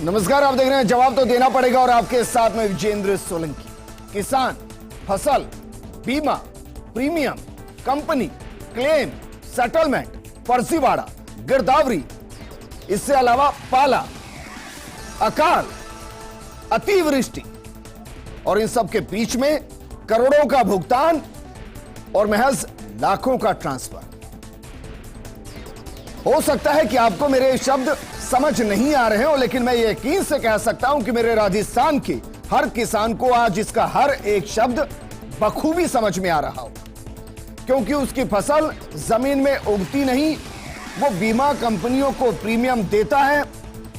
नमस्कार, आप देख रहे हैं जवाब तो देना पड़ेगा और आपके साथ में विजेंद्र सोलंकी। किसान, फसल, बीमा, प्रीमियम, कंपनी, क्लेम, सेटलमेंट, फर्जीवाड़ा, गिरदावरी, इससे अलावा पाला, अकाल, अतिवृष्टि और इन सब के बीच में करोड़ों का भुगतान और महज लाखों का ट्रांसफर। हो सकता है कि आपको मेरे शब्द समझ नहीं आ रहे हो, लेकिन मैं यकीन से कह सकता हूं कि मेरे राजस्थान के हर किसान को आज इसका हर एक शब्द बखूबी समझ में आ रहा हो, क्योंकि उसकी फसल जमीन में उगती नहीं, वो बीमा कंपनियों को प्रीमियम देता है,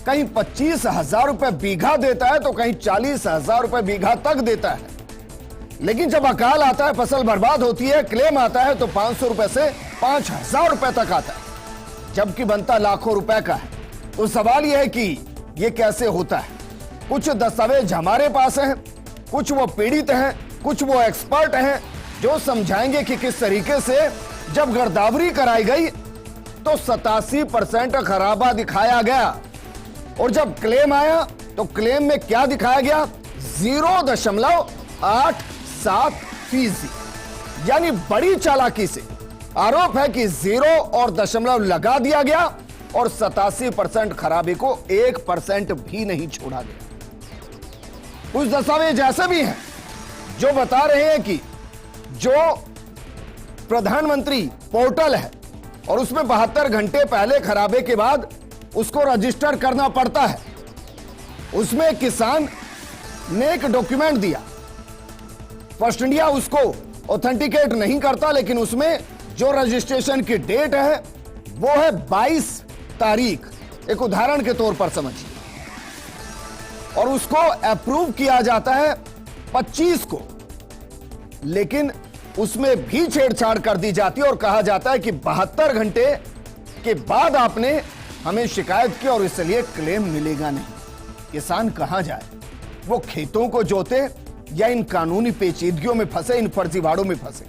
कहीं 25,000 रुपए बीघा देता है तो कहीं 40,000 रुपए बीघा तक देता है। लेकिन जब अकाल आता है, फसल बर्बाद होती है, क्लेम आता है तो 500 रुपए से 5,000 रुपए तक आता है, जबकि बनता लाखों रुपए का है। तो सवाल यह है कि यह कैसे होता है। कुछ दस्तावेज हमारे पास हैं, कुछ वो पीड़ित हैं, कुछ वो एक्सपर्ट हैं जो समझाएंगे कि किस तरीके से जब गिरदावरी कराई गई तो 87% खराबा दिखाया गया और जब क्लेम आया तो क्लेम में क्या दिखाया गया, 0.87%। यानी बड़ी चालाकी से आरोप है कि 0 और दशमलव लगा दिया गया और 87% खराबी को 1% भी नहीं छोड़ा गया। कुछ दस्तावेज ऐसे भी हैं जो बता रहे हैं कि जो प्रधानमंत्री पोर्टल है और उसमें 72 घंटे पहले खराबे के बाद उसको रजिस्टर करना पड़ता है, उसमें किसान ने एक डॉक्यूमेंट दिया, फर्स्ट इंडिया उसको ऑथेंटिकेट नहीं करता, लेकिन उसमें जो रजिस्ट्रेशन की डेट है वो है 22 तारीख, एक उदाहरण के तौर पर समझिए, और उसको अप्रूव किया जाता है 25 को, लेकिन उसमें भी छेड़छाड़ कर दी जाती है और कहा जाता है कि 72 घंटे के बाद आपने हमें शिकायत की और इसलिए क्लेम मिलेगा नहीं। किसान कहां जाए, वो खेतों को जोते या इन कानूनी पेचीदगियों में फंसे, इन फर्जीवाड़ों में फंसे।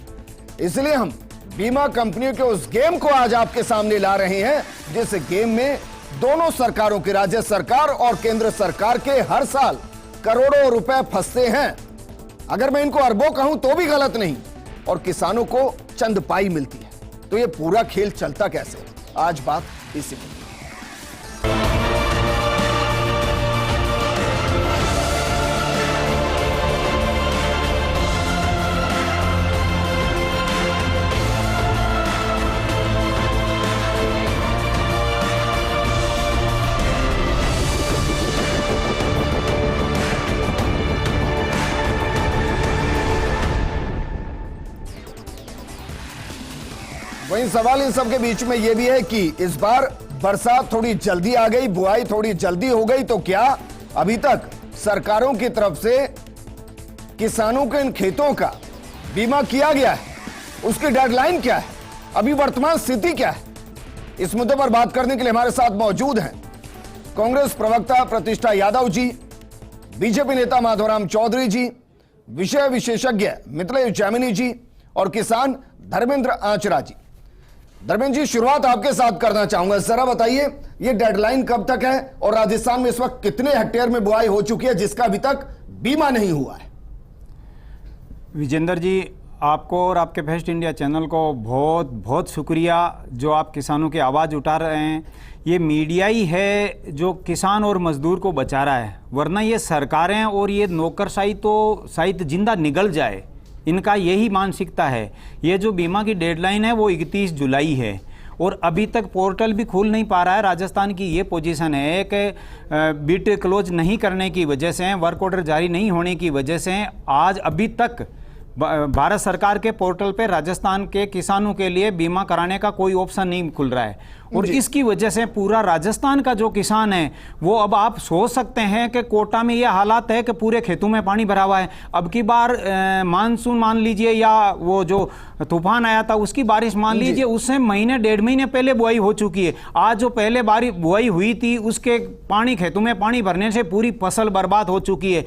इसलिए हम बीमा कंपनियों के उस गेम को आज आपके सामने ला रहे हैं जिस गेम में दोनों सरकारों की, राज्य सरकार और केंद्र सरकार के, हर साल करोड़ों रुपए फंसते हैं। अगर मैं इनको अरबों कहूं तो भी गलत नहीं, और किसानों को चंद पाई मिलती है। तो ये पूरा खेल चलता कैसे, आज बात इसी पर। वहीं सवाल इन सब के बीच में यह भी है कि इस बार बरसात थोड़ी जल्दी आ गई, बुआई थोड़ी जल्दी हो गई, तो क्या अभी तक सरकारों की तरफ से किसानों के इन खेतों का बीमा किया गया है? उसकी डेडलाइन क्या है, अभी वर्तमान स्थिति क्या है? इस मुद्दे पर बात करने के लिए हमारे साथ मौजूद हैं कांग्रेस प्रवक्ता प्रतिष्ठा यादव जी, बीजेपी नेता माधवराम चौधरी जी, विषय विशेषज्ञ मिथिलेश जैमिनी जी और किसान धर्मेंद्र आचरा जी। धर्मेंद्र जी, शुरुआत आपके साथ करना चाहूंगा, जरा बताइए ये डेडलाइन कब तक है और राजस्थान में इस वक्त कितने हेक्टेयर में बुआई हो चुकी है जिसका अभी तक बीमा नहीं हुआ है? विजेंद्र जी, आपको और आपके बेस्ट इंडिया चैनल को बहुत बहुत शुक्रिया जो आप किसानों की आवाज़ उठा रहे हैं। ये मीडिया ही है जो किसान और मजदूर को बचा रहा है, वरना ये सरकारें और ये नौकरशाही तो शायद जिंदा निगल जाए। इनका यही मानसिकता है। ये जो बीमा की डेडलाइन है वो 31 जुलाई है और अभी तक पोर्टल भी खुल नहीं पा रहा है। राजस्थान की ये पोजीशन है कि बिट क्लोज नहीं करने की वजह से, वर्क ऑर्डर जारी नहीं होने की वजह से आज अभी तक भारत सरकार के पोर्टल पे राजस्थान के किसानों के लिए बीमा कराने का कोई ऑप्शन नहीं खुल रहा है और इसकी वजह से पूरा राजस्थान का जो किसान है वो, अब आप सोच सकते हैं कि कोटा में ये हालात है कि पूरे खेतों में पानी भरा हुआ है। अब की बार मानसून मान लीजिए या वो जो तूफान आया था उसकी बारिश मान लीजिए, उससे महीने 1.5 महीने पहले बुआई हो चुकी है। आज जो पहले बुआई हुई थी उसके पानी, खेतों में पानी भरने से पूरी फसल बर्बाद हो चुकी है।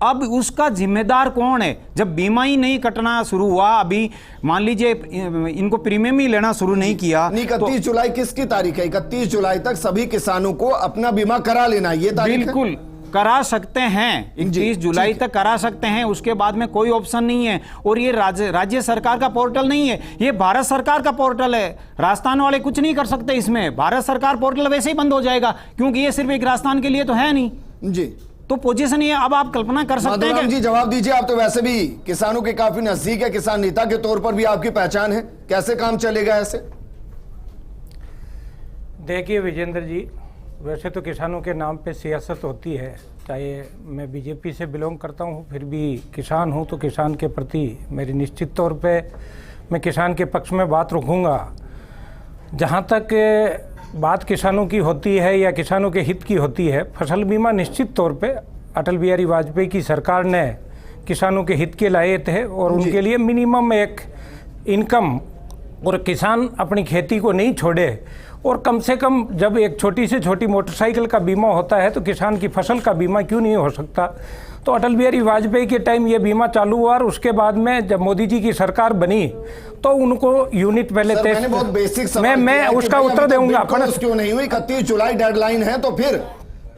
अब उसका जिम्मेदार कौन है? जब बीमा ही नहीं कटना शुरू हुआ, अभी मान लीजिए इनको प्रीमियम ही लेना शुरू नहीं किया, 31 जुलाई किस 31 की तारीख है, 31 जुलाई तक सभी किसानों को अपना बीमा करा लेना है, ये तारीख है? बिल्कुल करा सकते हैं, 31 जुलाई तक करा सकते हैं, उसके बाद में कोई ऑप्शन नहीं है। और ये राज्य सरकार का पोर्टल नहीं है, ये भारत सरकार का पोर्टल है। राजस्थान वाले कुछ नहीं कर सकते इसमें, भारत सरकार पोर्टल वैसे ही बंद हो जाएगा, क्योंकि ये सिर्फ एक राजस्थान के लिए तो है नहीं जी। तो पोजीशन ये, अब आप कल्पना कर सकते हैं माधुराम जी जवाब दीजिए, आप तो वैसे भी किसानों के काफी नजदीक है, किसान नेता के तौर पर भी आपकी पहचान है, कैसे काम चलेगा ऐसे? देखिए विजेंद्र जी, वैसे तो किसानों के नाम पे सियासत होती है, चाहे मैं बीजेपी से बिलोंग करता हूँ, फिर भी किसान हूँ, तो किसान के प्रति मेरी निश्चित तौर पे मैं किसान के पक्ष में बात रखूँगा। जहाँ तक बात किसानों की होती है या किसानों के हित की होती है, फसल बीमा निश्चित तौर पे अटल बिहारी वाजपेयी की सरकार ने किसानों के हित के लाए थे और उनके लिए मिनिमम एक इनकम, और किसान अपनी खेती को नहीं छोड़े, और कम से कम जब एक छोटी से छोटी मोटरसाइकिल का बीमा होता है तो किसान की फसल का बीमा क्यों नहीं हो सकता। तो अटल बिहारी वाजपेयी के टाइम ये बीमा चालू हुआ, और उसके बाद में जब मोदी जी की सरकार बनी तो उनको यूनिट पहले बहुत बेसिक सवाल मैं उसका उत्तर दूंगा। क्यों नहीं हुई? 31 जुलाई डेडलाइन है, तो फिर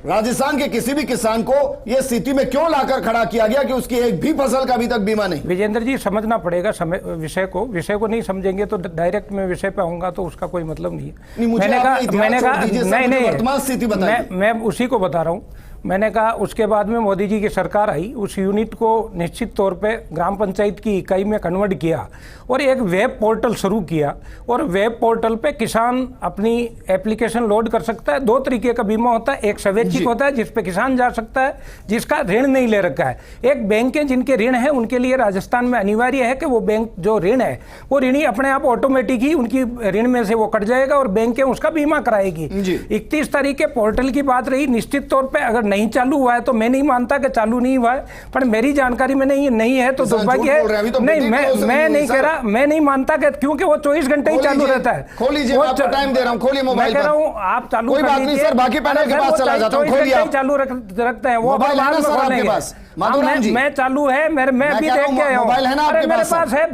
राजस्थान के किसी भी किसान को यह स्थिति में क्यों लाकर खड़ा किया गया कि उसकी एक भी फसल का अभी तक बीमा नहीं? विजेंद्र जी समझना पड़ेगा विषय को नहीं समझेंगे तो डायरेक्ट मैं विषय पे आऊंगा तो उसका कोई मतलब नहीं है। मैंने कहा नहीं, वर्तमान स्थिति बताइए। मैं उसी को बता रहा हूँ। मैंने कहा उसके बाद में मोदी जी की सरकार आई, उस यूनिट को निश्चित तौर पे ग्राम पंचायत की इकाई में कन्वर्ट किया और एक वेब पोर्टल शुरू किया, और वेब पोर्टल पे किसान अपनी एप्लीकेशन लोड कर सकता है। दो तरीके का बीमा होता है, एक स्वैच्छिक होता है जिस पे किसान जा सकता है, जिसका ऋण नहीं ले रखा है। एक बैंकें जिनके ऋण है उनके लिए राजस्थान में अनिवार्य है कि वो बैंक जो ऋण है वो ऋणी अपने आप ऑटोमेटिक ही उनकी ऋण में से वो कट जाएगा और बैंकें उसका बीमा कराएगी। 31 तारीख के पोर्टल की बात रही, निश्चित तौर पर अगर नहीं चालू हुआ है तो मैं नहीं मानता कि चालू नहीं हुआ है, पर मेरी जानकारी में नहीं है तो दुर्भाग्य है। नहीं, मैं नहीं कह रहा, मैं नहीं मानता कि क्योंकि वो 24 घंटे ही चालू रहता है। खोल लीजिए, मैं आपको टाइम दे रहा हूं, खोलिए मोबाइल। मैं कह रहा हूं आप चालू कोई बात नहीं सर, बाकी पैनल के पास चला जाता हूं, खोलिए आप। चालू रखते हैं वो मोबाइल है ना सर आपके पास? माधुराम जी मैं चालू है, मैं भी देख के आया हूं। मोबाइल है ना आपके पास? मेरे पास है,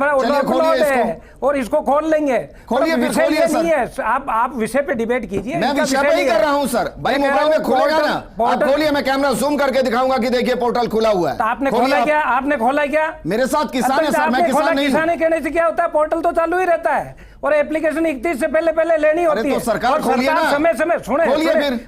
खोलिए इसको और इसको खोल लेंगे। खोलिए, विषय नहीं है, आप विषय पे डिबेट कीजिए। मैं विषय पे ही कर रहा हूं सर। भाई मोबाइल में खोलेगा ना, आप खोलिए, मैं कैमरा जूम करके दिखाऊंगा कि देखिए पोर्टल खुला हुआ है। आपने खोला क्या? आपने खोला क्या? मेरे साथ किसान है सर, मैं किसान नहीं हूं। किसान कहने से क्या होता है, पोर्टल तो चालू ही रहता है और एप्लीकेशन 31 से पहले लेनी होती है। तो सरकार खोलिए ना, समय सुने,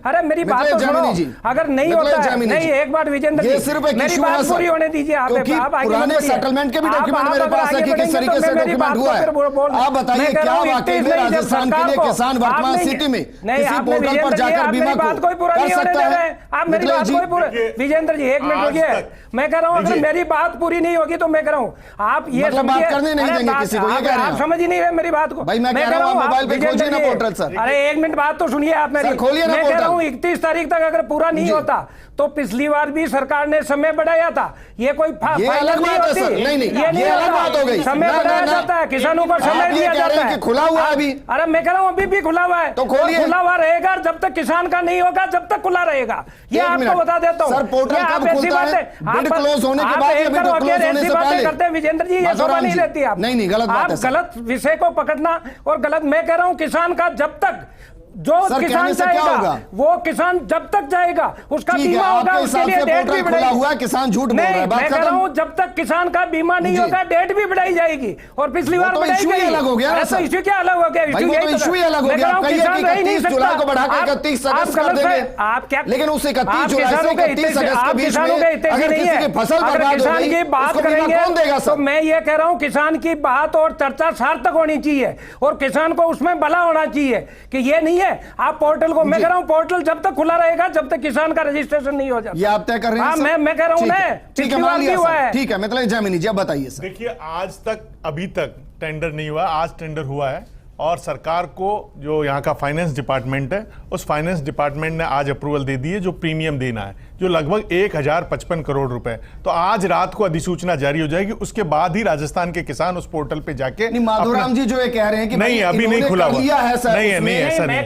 अरे मेरी बात तो सुनो। अगर नहीं होता है, नहीं, एक बात विजेंद्र जी, मेरी बात पूरी होने दीजिए। आप पुराने सेटलमेंट के भी डॉक्यूमेंट मेरे पास है कि किस तरीके से डॉक्यूमेंट हुआ है। आप बताइए क्या वाकई में राजस्थान के लिए किसान वर्तमान स्थिति में किसी पोर्टल पर जाकर बीमा कर सकता है? आप मेरी बात कोई विजेंद्र जी एक मिनट रुकिए, मैं कह रहा हूँ अगर मेरी बात पूरी नहीं होगी तो मैं कह रहा हूँ आप ये बात करने नहीं देंगे किसी को, ये कह रहे हैं आप समझ ही नहीं रहे मेरी बात को। भाई मैं कह रहा हूं मोबाइल पे खोजिए ना पोर्टल सर। अरे एक मिनट बात तो सुनिए आप मेरी। खोलिए ना मैं पोर्टल। कह रहा हूं 31 तारीख तक अगर पूरा नहीं होता तो पिछली बार भी सरकार ने समय बढ़ाया था। ये कोई ये अलग बात है सर। नहीं, ये अलग बात हो गई। समय बढ़ाया जाता है, किसानों को समय दिया जाता है। खुला हुआ है अभी। अरे मैं कह रहा हूँ अभी भी खुला हुआ है, तो खोलिए। खुला हुआ रहेगा जब तक किसान का नहीं होगा, जब तक खुला रहेगा। ये आपको बता देता हूँ सर। पोर्टल कब खुलता है? बिड क्लोज होने के बाद या बिड क्लोज होने से पहले? करते हैं विजेंद्र जी, ये शोभा नहीं लेती आप। नहीं, गलत बात है। आप गलत विषय को पकड़ना और गलत, मैं कह रहा हूं किसान का जब तक जो किसान जाएगा वो किसान जब तक जाएगा उसका बीमा होगा, उसके लिए डेट भी बढ़ाई हुआ है। किसान झूठ बोल रहा है। मैं कह रहा हूं जब तक किसान का बीमा नहीं होगा डेट भी बढ़ाई जाएगी, और पिछली बार बढ़ाई गई। अलग हो गया, ऐसा इश्यू क्या अलग हो गया? इश्यू ही अलग हो गया। किसान रह नहीं सकता, जुलाई को बढ़ाकर 31 अगस्त कर देंगे। आप क्या, लेकिन उस 31 जुलाई से 31 अगस्त के बीच में अगर किसी की फसल बर्बाद हो गई, बात करेंगे कौन देगा? तो मैं ये कह रहा हूं किसान की बात और चर्चा सार्थक होनी चाहिए और किसान को उसमें भला होना चाहिए कि ये नहीं है आप पोर्टल को। मैं कह रहा हूं पोर्टल जब तक खुला रहेगा जब तक किसान का रजिस्ट्रेशन नहीं हो जाता। ये आप तय कर रहे हैं? मैं कह रहा हूं ना, ठीक है, मान लिया सर। ठीक है, मतलब जमीनी जी आप बताइए सर। देखिए आज तक अभी तक टेंडर नहीं हुआ, आज टेंडर हुआ है और सरकार को जो यहाँ का फाइनेंस डिपार्टमेंट है उस फाइनेंस डिपार्टमेंट ने आज अप्रूवल दे दी है जो प्रीमियम देना है, जो लगभग 1055 करोड़ रुपए। तो आज रात को अधिसूचना जारी हो जाएगी, उसके बाद ही राजस्थान के किसान उस पोर्टल पे जाके। माधुराम जी जो ये कह रहे हैं कि नहीं अभी नहीं खुला हुआ है सर। नहीं ऐसा नहीं,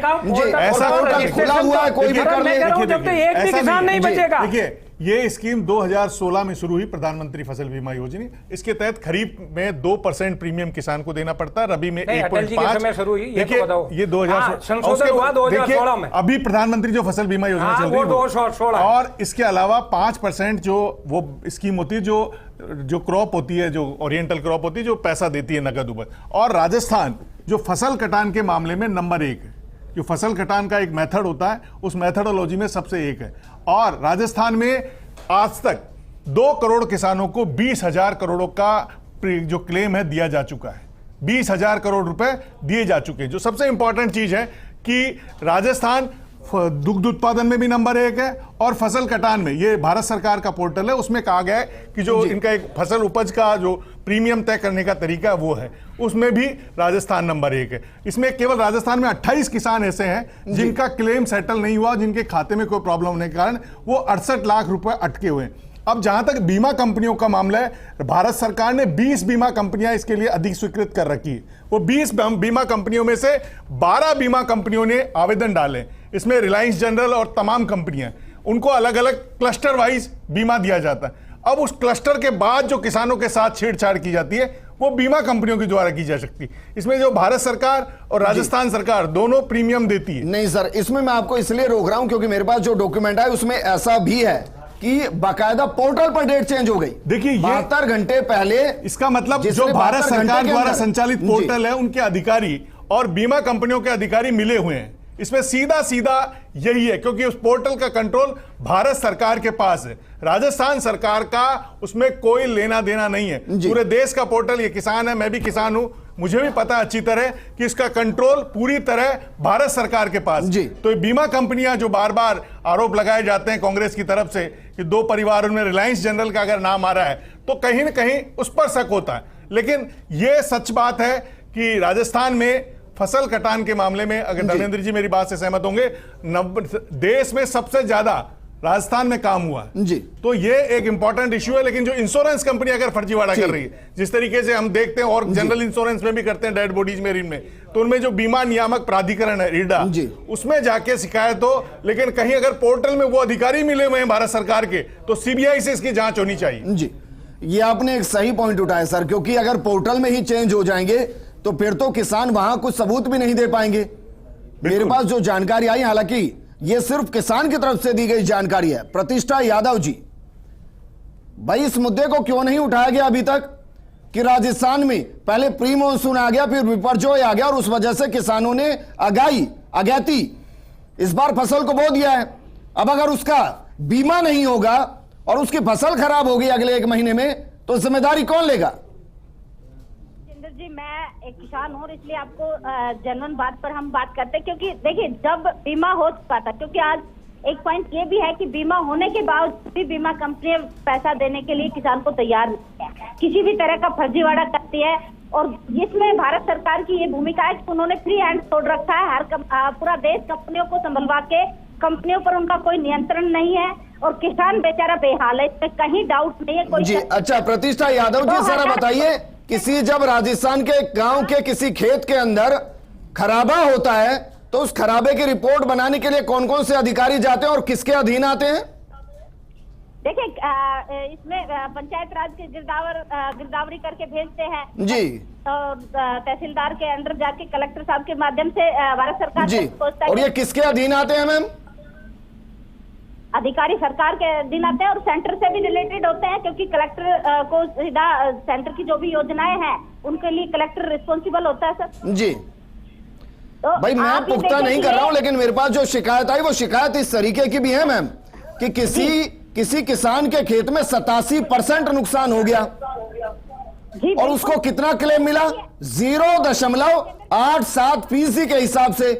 ऐसा खुला हुआ है, कोई भी कर ले। एक भी किसान नहीं बचेगा। देखिए ये स्कीम 2016 में शुरू हुई, प्रधानमंत्री फसल बीमा योजना। इसके तहत खरीफ में 2% प्रीमियम किसान को देना पड़ता है, रबी में 1.5। देखिए ये 2016 में, अभी प्रधानमंत्री जो फसल बीमा योजना चल रही है, और इसके अलावा 5% जो वो स्कीम होती है जो क्रॉप होती है, जो ओरिएंटल क्रॉप होती है, जो पैसा देती है नगद उपज। और राजस्थान जो फसल कटान के मामले में नंबर 1 है, जो फसल कटान का एक मेथड होता है उस मेथडोलॉजी में सबसे 1 है। और राजस्थान में आज तक 2 करोड़ किसानों को 20,000 करोड़ों का जो क्लेम है दिया जा चुका है। 20,000 करोड़ रुपए दिए जा चुके हैं। जो सबसे इंपॉर्टेंट चीज है कि राजस्थान दुग्ध उत्पादन में भी नंबर 1 है, और फसल कटान में, ये भारत सरकार का पोर्टल है, उसमें कहा गया है कि जो इनका एक फसल उपज का जो प्रीमियम तय करने का तरीका वो है, उसमें भी राजस्थान नंबर 1 है। इसमें केवल राजस्थान में 28 किसान ऐसे हैं जिनका क्लेम सेटल नहीं हुआ, जिनके खाते में कोई प्रॉब्लम होने के कारण वो 68 लाख रुपए अटके हुए हैं। अब जहां तक बीमा कंपनियों का मामला है, भारत सरकार ने 20 बीमा कंपनियां इसके लिए अधिक स्वीकृत कर रखी है। वो 20 बीमा कंपनियों में से 12 बीमा कंपनियों ने आवेदन डाले। इसमें रिलायंस जनरल और तमाम कंपनियां, उनको अलग अलग क्लस्टर वाइज बीमा दिया जाता है। अब उस क्लस्टर के बाद जो किसानों के साथ छेड़छाड़ की जाती है वो बीमा कंपनियों के द्वारा की जा सकती है। इसमें जो भारत सरकार और राजस्थान सरकार दोनों प्रीमियम देती है। नहीं सर, इसमें मैं आपको इसलिए रोक रहा हूं क्योंकि मेरे पास जो डॉक्यूमेंट है उसमें ऐसा भी है कि बाकायदा पोर्टल पर डेट चेंज हो गई। देखिए 72 घंटे पहले, इसका मतलब जो भारत सरकार द्वारा संचालित पोर्टल है उनके अधिकारी और बीमा कंपनियों के अधिकारी मिले हुए हैं। इसमें सीधा सीधा यही है, क्योंकि उस पोर्टल का कंट्रोल भारत सरकार के पास है, राजस्थान सरकार का उसमें कोई लेना देना नहीं है। पूरे देश का पोर्टल, ये किसान है, मैं भी किसान हूं, मुझे भी पता अच्छी तरह कि इसका कंट्रोल पूरी तरह भारत सरकार के पास। तो ये बीमा कंपनियां जो बार बार आरोप लगाए जाते हैं कांग्रेस की तरफ से कि 2 परिवारों में रिलायंस जनरल का अगर नाम आ रहा है तो कहीं ना कहीं उस पर शक होता है। लेकिन यह सच बात है कि राजस्थान में फसल कटान के मामले में, अगर धर्मेंद्र जी मेरी बात से सहमत होंगे, देश में सबसे ज्यादा राजस्थान में काम हुआ जी। तो ये एक इंपॉर्टेंट इश्यू है। लेकिन जो इंश्योरेंस कंपनी अगर फर्जीवाड़ा कर रही है, जिस तरीके से हम देखते हैं और जनरल इंश्योरेंस में भी करते हैं, डेड बॉडीज में, इनमें तो उनमें जो बीमा नियामक प्राधिकरण है इरडा, उसमें जाके शिकायत हो, लेकिन कहीं अगर पोर्टल में वो अधिकारी मिले हुए हैं भारत सरकार के, तो सीबीआई से इसकी जांच होनी चाहिए जी। ये आपने एक सही पॉइंट उठाया सर, क्योंकि अगर पोर्टल में ही चेंज हो जाएंगे तो फिर तो किसान वहां कुछ सबूत भी नहीं दे पाएंगे। मेरे पास जो जानकारी आई, हालांकि यह सिर्फ किसान की तरफ से दी गई जानकारी है। प्रतिष्ठा यादव जी, भाई इस मुद्दे को क्यों नहीं उठाया गया अभी तक कि राजस्थान में पहले प्री मानसून आ गया, फिर विपर्जय आ गया और उस वजह से किसानों ने अगैती इस बार फसल को बो दिया है। अब अगर उसका बीमा नहीं होगा और उसकी फसल खराब होगी अगले 1 महीने में, तो जिम्मेदारी कौन लेगा? जी मैं एक किसान हूँ, इसलिए आपको जनरल बात पर हम बात करते हैं, क्योंकि देखिए जब बीमा हो चुका था, क्योंकि आज एक पॉइंट ये भी है कि बीमा होने के बावजूद भी बीमा कंपनियां पैसा देने के लिए किसान को तैयार नहीं है, किसी भी तरह का फर्जीवाड़ा करती है। और इसमें भारत सरकार की ये भूमिका है कि उन्होंने फ्री हैंड छोड़ रखा है, पूरा देश कंपनियों को संभलवा के, कंपनियों पर उनका कोई नियंत्रण नहीं है और किसान बेचारा बेहाल है, इसमें कहीं डाउट नहीं है कोई जी। अच्छा प्रतिष्ठा यादव जी, जरा बताइए, किसी जब राजस्थान के गांव के किसी खेत के अंदर खराबा होता है तो उस खराबे की रिपोर्ट बनाने के लिए कौन कौन से अधिकारी जाते हैं और किसके अधीन आते हैं? देखिए इसमें पंचायत राज के गिरदावरी करके भेजते हैं जी, और तहसीलदार के अंडर जाके कलेक्टर साहब के माध्यम से भारत सरकार जी। और ये किसके अधीन आते हैं मैम? अधिकारी सरकार के अधीन आते हैं और सेंटर से भी रिलेटेड होते हैं, क्योंकि कलेक्टर को सीधा सेंटर की जो भी योजनाएं हैं उनके लिए कलेक्टर रिस्पॉन्सिबल होता है सर जी। तो भाई मैं पुख्ता नहीं कर रहा हूं, लेकिन मेरे पास जो शिकायत आई वो शिकायत इस तरीके की भी है मैम कि किसी किसान के खेत में 87% नुकसान हो गया और उसको कितना क्लेम मिला? 0.87% के हिसाब से,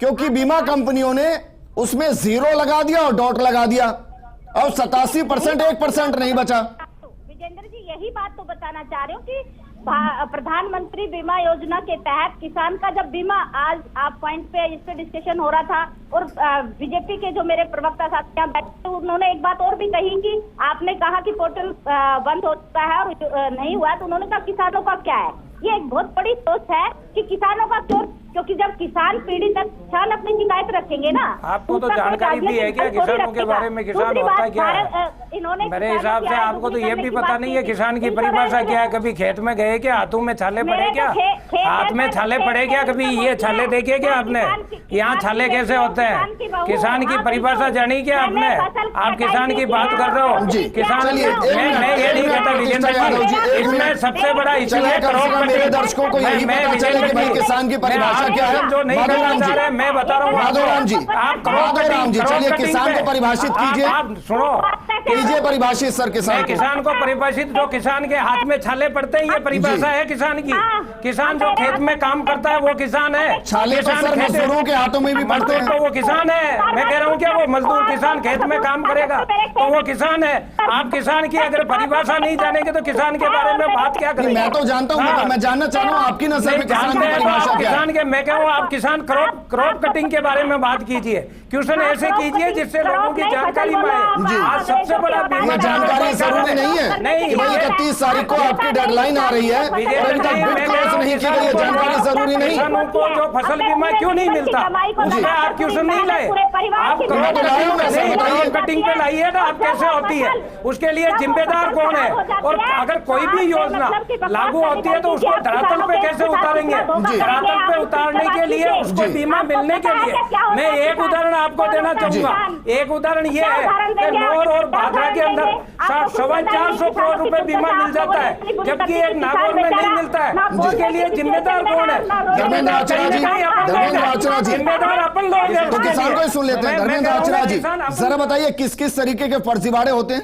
क्योंकि बीमा कंपनियों ने उसमें 0 लगा दिया और डॉट लगा दिया और 87% 1% नहीं बचा। विजेंद्र जी यही बात तो बताना चाह रहे हो कि प्रधानमंत्री बीमा योजना के तहत किसान का जब बीमा, आज आप पॉइंट पे इस पे डिस्कशन हो रहा था और बीजेपी के जो मेरे प्रवक्ता साथी यहाँ बैठे, उन्होंने एक बात और भी कही कि आपने कहा कि पोर्टल बंद हो चुका है और नहीं हुआ, तो उन्होंने कहा किसानों का क्या है? ये एक बहुत बड़ी सोच है कि किसानों का क्योंकि जब किसान पीड़ित है, किसान अपनी शिकायत रखेंगे ना। आपको तो उस पर कोई जानकारी भी है क्या गार्जियन थोड़ी किसानों के रखेगा। बारे में? किसान दूसरी होता बात, क्या है? इन्होंने मेरे किसानों हिसाब की से आय आपको तो दोगुनी ये करने भी की पता बात नहीं है की। किसान की इसी तरह परिभाषा से- क्या है। कभी खेत में गए क्या? हाथों में छाले मेरे पड़े तो क्या? खेत हाथ में है, छाले खेत पड़े क्या? है, कभी तो ये वो छाले क्या? देखे क्या आपने? यहाँ छाले कैसे होते हैं? किसान की परिभाषा जानी क्या आपने? आप किसान की बात कर रहे हो? जी, किसान चलिए, एक मिनट, मैं ये एक नहीं मिनट, कहता विजेंद्र यादव जी, एक जी, इसमें मिनट। सबसे बड़ा इशू चलिए, है कम से कम मेरे दर्शकों को यही मैं पता चले कि भाई विजेंद्र जी, किसान की परिभाषा मैं क्या है। जो नहीं माधवराम करना जी, चाह रहे, मैं बता रहा हूँ माधवराम जी, आप माधवराम जी, चलिए कटिंग किसान पे- को परिभाषित कीजिए। आप सुनो, कीजिए परिभाषित सर मैं किसान को। किसान को परिभाषित, जो किसान के हाथ में छाले पड़ते हैं, ये परिभाषा है किसान की। किसान जो खेत में काम करता है वो किसान है। छाले तो किसान सर खेत- मजदूरों के हाथों में भी पड़ते मजदूर हैं। तो वो किसान है। मैं कह रहा हूँ क्या वो मजदूर किसान खेत में काम करेगा तो वो किसान है। आप किसान की अगर परिभाषा नहीं जानेंगे तो किसान के बारे में बात क्या नहीं, करेंगे? मैं तो जानता हूँ, हाँ। मैं जानना चाह रहा हूँ आपकी नजर नहीं में किसान जानते की हैं तो परिभाषा आप क्या है। किसान के, मैं कहूँ आप किसान क्रॉप कटिंग के बारे में बात कीजिए। क्वेश्चन ऐसे कीजिए जिससे लोगों की जानकारी में जी। आए। आज सबसे बड़ा ये जानकारी जरूरी नहीं है नहीं, कि भाई ये- 31 तारीख को आपकी डेडलाइन आ रही है और अभी तक बिड क्लोज नहीं की गई है, जानकारी जरूरी नहीं। किसानों को जो फसल बीमा क्यों नहीं मिलता उसमें आप क्वेश्चन नहीं लाए। आप मैं तो लाया हूं, ऐसा बताइए। क्रॉप कटिंग पे लाइए ना, आप कैसे होती है उसके लिए जिम्मेदार कौन है? और अगर कोई भी योजना लागू होती है तो उसको धरातल पे कैसे उतारेंगे? धरातल पे उतारने के लिए उसको बीमा मिलने के लिए मैं एक उदाहरण आपको देना चाहूंगा। एक उदाहरण ये है कि नौर और भादरा के अंदर 450 करोड़ रुपए बीमा मिल जाता है, जबकि एक नागौर में नहीं मिलता है। उसके लिए जिम्मेदार कौन है? धर्मेंद्र आचरा जी, धर्मेंद्र आचरा जी, जिम्मेदार अपन लोग हैं। तो किसान को ही सुन लेते हैं। धर्मेंद्र आचरा जी, जरा बताइए किस किस तरीके के फर्जीवाड़े होते हैं?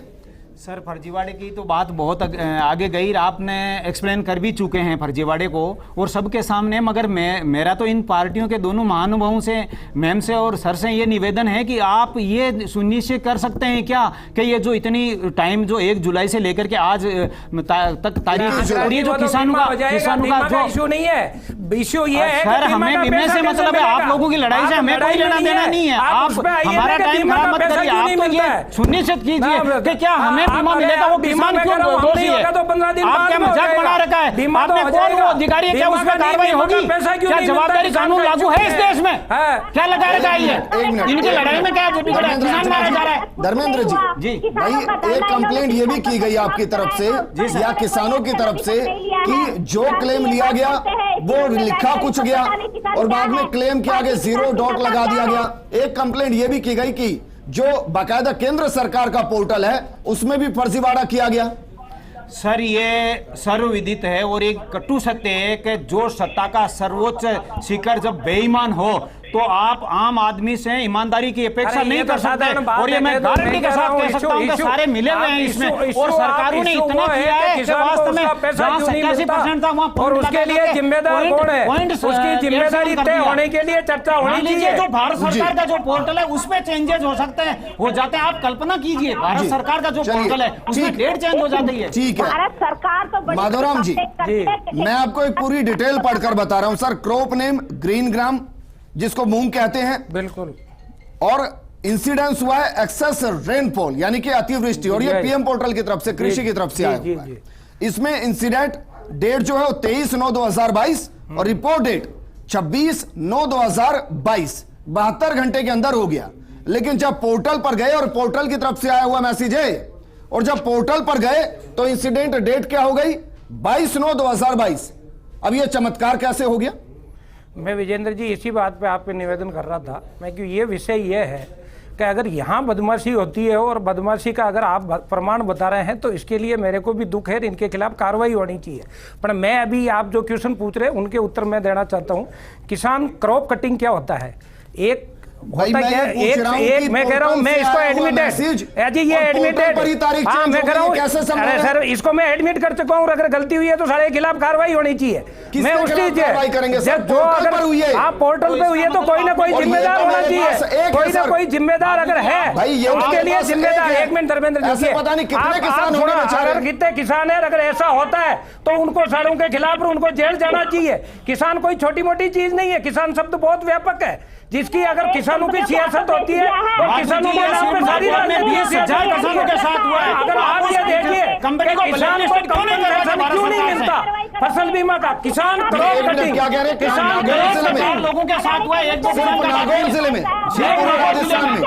सर फर्जीवाड़े की तो बात बहुत आगे गई, आपने एक्सप्लेन कर भी चुके हैं फर्जीवाड़े को और सबके सामने। मगर मेरा तो इन पार्टियों के दोनों महानुभावों से, मैम से और सर से ये निवेदन है कि आप ये सुनिश्चित कर सकते हैं क्या कि ये जो इतनी टाइम जो 1 जुलाई से लेकर के आज तक तारीख और ये जो किसानों का जो इशू नहीं है, इशू ये है सर हमें बीमे से मतलब है, आप लोगों की लड़ाई से हमें कोई लेना देना नहीं है। आप हमारा टाइम खराब मत करिए। आप तो ये सुनिश्चित कीजिए कि क्या हमें बीमा मिलेगा, वो किसान क्यों दोषी है? आप क्या मजाक बना रखा है? आपने कौन वो अधिकारी है, क्या उस पर कार्रवाई होगी? क्या जवाबदारी कानून लागू है इस देश में? क्या लगा रखा है ये? इनकी लड़ाई में क्या किसान मारा जा रहा है? धर्मेंद्र जी, जी भाई एक कंप्लेंट ये भी की गई आपकी तरफ से या किसानों की तरफ से कि जो क्लेम लिया गया वो लिखा कुछ गया और बाद में क्लेम के आगे 0 डॉट लगा दिया गया। एक कंप्लेंट ये भी की गई कि जो बाकायदा केंद्र सरकार का पोर्टल है उसमें भी फर्जीवाड़ा किया गया। सर ये सर्वविदित है और एक कटु सत्य है कि जो सत्ता का सर्वोच्च शिखर जब बेईमान हो तो आप आम आदमी से ईमानदारी की अपेक्षा नहीं कर सकते। और ये मैं गारंटी के साथ कह सकता हूं कि सारे मिले हुए हैं इसमें और सरकारों ने इतना किया है कि वास्तव में जहां 87% था वहां और उसके लिए जिम्मेदार कौन है? उसकी जिम्मेदारी तय होने के लिए चर्चा होनी चाहिए। जो भारत सरकार का जो पोर्टल है उसमें चेंजेस हो सकते हैं, हो जाते हैं। आप कल्पना कीजिए भारत सरकार का जो पोर्टल है उसमें डेट चेंज हो जाती है। ठीक है भारत सरकार तो बड़ी माधवराम जी, मैं आपको एक पूरी डिटेल पढ़कर बता रहा हूं sir. Crop name green gram जिसको मूंग कहते हैं, बिल्कुल। और इंसिडेंस हुआ है एक्सेस रेनफॉल यानी कि अतिवृष्टि, और ये पीएम पोर्टल की तरफ से, कृषि की तरफ से आया हुआ है। इसमें इंसिडेंट डेट जो है वो 23/9/2022 और रिपोर्ट डेट 26/9/2022, 72 घंटे के अंदर हो गया। लेकिन जब पोर्टल पर गए और पोर्टल की तरफ से आया हुआ मैसेज है, और जब पोर्टल पर गए तो इंसिडेंट डेट क्या हो गई 22/9/2022। अब ये चमत्कार कैसे हो गया? मैं विजेंद्र जी इसी बात पे आप पे निवेदन कर रहा था मैं कि ये विषय ये है कि अगर यहाँ बदमाशी होती है और बदमाशी का अगर आप प्रमाण बता रहे हैं तो इसके लिए मेरे को भी दुख है, इनके खिलाफ कार्रवाई होनी चाहिए। पर मैं अभी आप जो क्वेश्चन पूछ रहे हैं उनके उत्तर मैं देना चाहता हूँ। किसान क्रॉप कटिंग क्या होता है? एक भाई होता क्या एक मैं कह रहा हूँ, मैं इसको एडमिटेड जी, ये एडमिटेड, हाँ मैं कह रहा हूँ, अरे सर इसको मैं एडमिट कर चुका हूँ। अगर गलती हुई है तो सारे के खिलाफ कार्रवाई होनी चाहिए। मैं उस चीज जो अगर आप पोर्टल पे हुई है तो कोई ना कोई जिम्मेदार होना चाहिए, कोई ना कोई जिम्मेदार अगर है उसके लिए जिम्मेदार। 1 मिनट धर्मेंद्र जी, अगर कितने किसान है अगर ऐसा होता है तो उनको सारों के खिलाफ उनको जेल जाना चाहिए। किसान कोई छोटी मोटी चीज नहीं है, किसान शब्द बहुत व्यापक है। जिसकी अगर किसानों की सियासत होती है तो किसानों के नाम पे सारी राजनीति 20,000 किसानों के साथ हुआ है। अगर आप ये देखिए कंपनी को किसान को कंपनसेशन क्यों नहीं मिलता फसल बीमा का, किसान करोड़ कटिंग, क्या कह रहे हैं? किसान जिले में लोगों के साथ हुआ है, एक दो सिर्फ नागौर जिले में, पूरे राजस्थान में।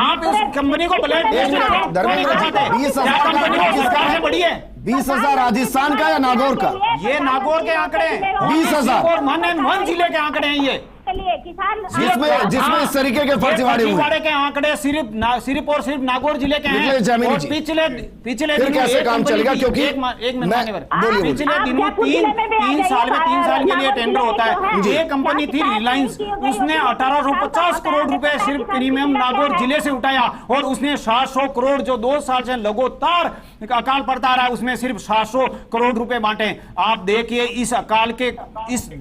आप उस कंपनी को ब्लैक लिस्ट में धर्मेंद्र जी, 20,000 कंपनी को किसका से बड़ी है? 20,000 राजस्थान का या नागौर का? ये नागौर के आंकड़े हैं, 20,000 और 1 जिले के आंकड़े हैं ये, किसान जिसमें इस तरीके के फर्जीवाड़े हुए। फर्जीवाड़े के आंकड़े सिर्फ और सिर्फ नागौर जिले के हैं। जमीनी और जी, पिछले फिर दिनों कैसे एक काम कंपनी चलेगा? की- क्योंकि एक मिनट मान्यवर, बोलिए। पिछले दिनों तीन साल में ये टेंडर होता है। ये कंपनी थी रिलायंस, उसने 1850 करोड़ रुपए सिर्फ प्रीमियम नागौर जिले से उठाया और उसने 700 करोड़ जो 2 साल से लगातार अकाल पड़ता रहा है, उसमें सिर्फ 700 करोड़ रुपए बांटे। आप देखिए इस अकाल के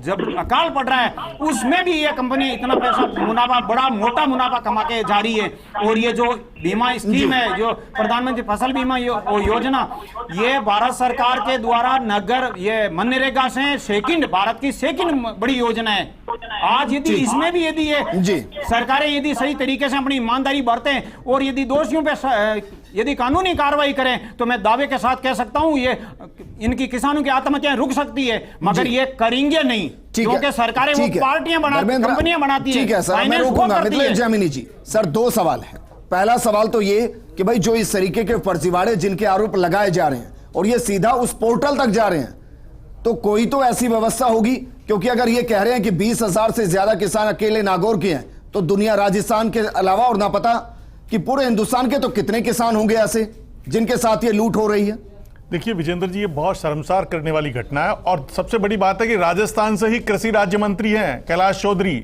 जब अकाल पड़ रहा है उसमें भी ये कंपनी इतना पैसा मुनाफा, बड़ा मोटा मुनाफा कमा के जा रही है। और ये जो बीमा स्कीम है, जो प्रधानमंत्री फसल बीमा योजना, ये भारत सरकार के द्वारा नगर ये मनरेगा से सेकंड, भारत की सेकंड बड़ी योजना है। आज यदि इसमें भी यदि ये सरकारें यदि सही तरीके से अपनी ईमानदारी बरतें और यदि दोषियों पे यदि कानूनी कार्रवाई करें तो मैं दावे के साथ कह सकता हूं ये इनकी किसानों की आत्महत्याएं रुक सकती है, मगर ये करेंगे नहीं, क्योंकि सरकारें वो पार्टियां बनाती, कंपनियां बनाती हैं। ठीक है सर, मैं रोकूंगा। मिथिलेश जैमिनी जी, सर 2 सवाल है। पहला सवाल तो ये कि भाई जो इस तरीके के फर्जीवाड़े जिनके आरोप लगाए जा रहे हैं और ये सीधा उस पोर्टल तक जा रहे हैं, तो कोई तो ऐसी व्यवस्था होगी, क्योंकि अगर ये कह रहे हैं कि 20,000 से ज्यादा किसान अकेले नागौर के हैं, तो दुनिया राजस्थान के अलावा और ना पता कि पूरे हिंदुस्तान के तो कितने किसान होंगे ऐसे जिनके साथ ये लूट हो रही है। देखिए विजेंद्र जी, ये बहुत शर्मसार करने वाली घटना है। और सबसे बड़ी बात है कि राजस्थान से ही कृषि राज्य मंत्री हैं कैलाश चौधरी,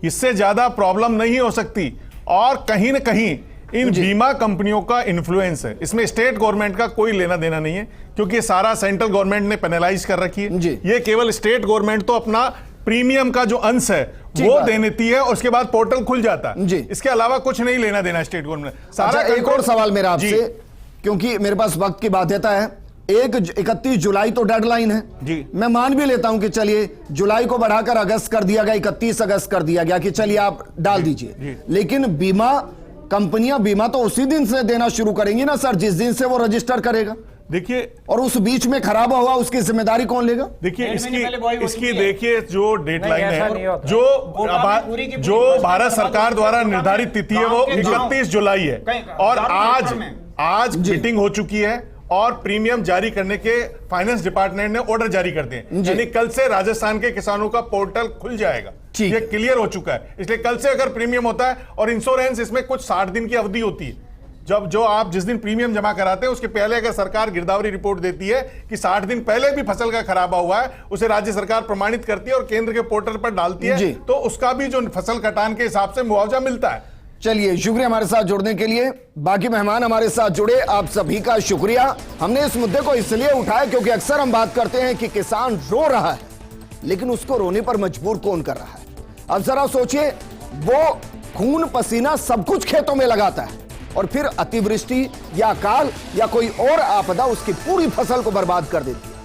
इससे ज्यादा प्रॉब्लम नहीं हो सकती। और कहीं ना कहीं इन बीमा कंपनियों का इन्फ्लुएंस है, इसमें स्टेट गवर्नमेंट का कोई लेना देना नहीं है, क्योंकि ये सारा सेंट्रल गवर्नमेंट ने पेनलाइज कर रखी है। ये केवल स्टेट गवर्नमेंट तो अपना प्रीमियम का जो अंश है वो दे देती है और उसके बाद पोर्टल खुल जाता है। इसके अलावा कुछ नहीं लेना देना स्टेट गवर्नमेंट सारा। एक और सवाल मेरा आपसे, क्योंकि मेरे पास वक्त की बाध्यता है, 31 जुलाई तो डेडलाइन है जी। मैं मान भी लेता हूं कि चलिए जुलाई को बढ़ाकर अगस्त कर दिया गया, 31 अगस्त कर दिया गया कि चलिए आप डाल दीजिए, लेकिन बीमा कंपनियां बीमा तो उसी दिन से देना शुरू करेंगी ना सर, जिस दिन से वो रजिस्टर करेगा। देखिए, और उस बीच में खराब हुआ उसकी जिम्मेदारी कौन लेगा? देखिए इसकी देखिए जो डेडलाइन है, जो भारत सरकार द्वारा निर्धारित तिथि है वो 31 जुलाई है। और आज मीटिंग हो चुकी है और प्रीमियम जारी करने के फाइनेंस डिपार्टमेंट ने ऑर्डर जारी कर दिए, यानी कल से राजस्थान के किसानों का पोर्टल खुल जाएगा। ये क्लियर हो चुका है। इसलिए कल से अगर प्रीमियम होता है, और इंश्योरेंस इसमें कुछ 60 दिन की अवधि होती है, जब जो आप जिस दिन प्रीमियम जमा कराते हैं उसके पहले अगर सरकार गिरदावरी रिपोर्ट देती है कि 60 दिन पहले भी फसल का खराबा हुआ है, उसे राज्य सरकार प्रमाणित करती है और केंद्र के पोर्टल पर डालती है, तो उसका भी जो फसल कटान के हिसाब से मुआवजा मिलता है। चलिए, शुक्रिया हमारे साथ जुड़ने के लिए। बाकी मेहमान हमारे साथ जुड़े, आप सभी का शुक्रिया। हमने इस मुद्दे को इसलिए उठाया क्योंकि अक्सर हम बात करते हैं कि किसान रो रहा है, लेकिन उसको रोने पर मजबूर कौन कर रहा है? अब जरा सोचिए, वो खून पसीना सब कुछ खेतों में लगाता है और फिर अतिवृष्टि या अकाल या कोई और आपदा उसकी पूरी फसल को बर्बाद कर देती है।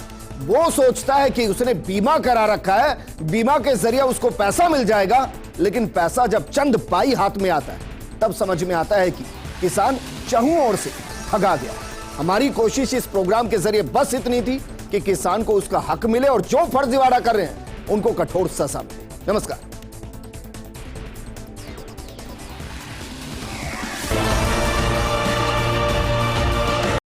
वो सोचता है कि उसने बीमा करा रखा है, बीमा के जरिए उसको पैसा मिल जाएगा, लेकिन पैसा जब चंद पाई हाथ में आता है तब समझ में आता है कि किसान चहुं ओर से ठगा गया। हमारी कोशिश इस प्रोग्राम के जरिए बस इतनी थी कि किसान को उसका हक मिले और जो फर्जीवाड़ा कर रहे हैं उनको कठोर सजा मिले। नमस्कार।